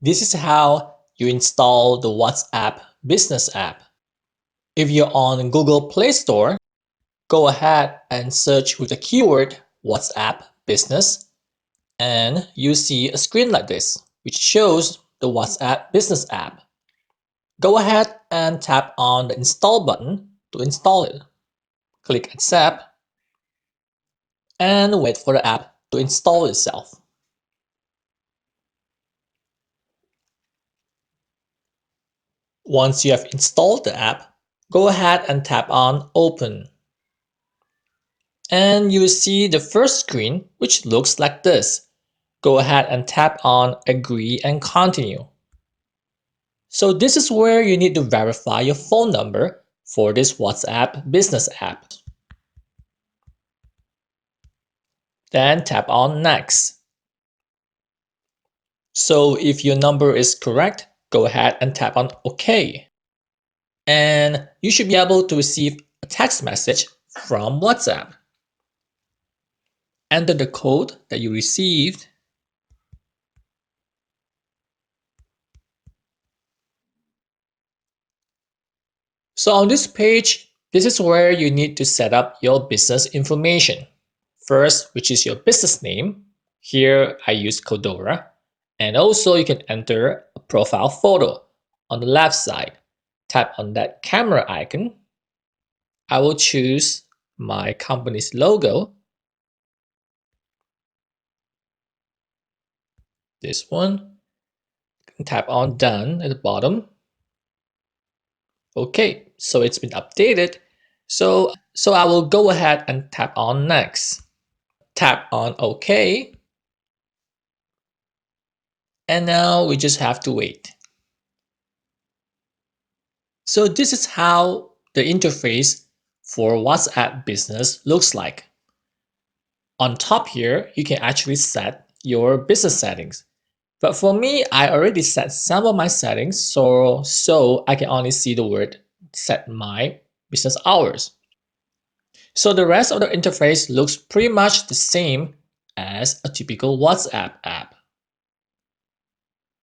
This is how you install the WhatsApp Business app. If you're on Google Play Store, go ahead and search with the keyword WhatsApp Business, and you see a screen like this, which shows the WhatsApp Business app. Go ahead and tap on the Install button to install it. Click Accept and wait for the app to install itself. Once you have installed the app, go ahead and tap on Open. And you will see the first screen, which looks like this. Go ahead and tap on Agree and Continue. So this is where you need to verify your phone number for this WhatsApp Business app. Then tap on Next. So if your number is correct, go ahead and tap on OK. And you should be able to receive a text message from WhatsApp. Enter the code that you received. So on this page, this is where you need to set up your business information. First, which is your business name. Here I use Codora. And also you can enter a profile photo on the left side. Tap on that camera icon. I will choose my company's logo. This one. Tap on Done at the bottom. Okay, so it's been updated. So I will go ahead and tap on Next. Tap on OK. And now we just have to wait. So this is how the interface for WhatsApp Business looks like. On top here, you can actually set your business settings. But for me, I already set some of my settings, so I can only see the word set my business hours. So the rest of the interface looks pretty much the same as a typical WhatsApp app.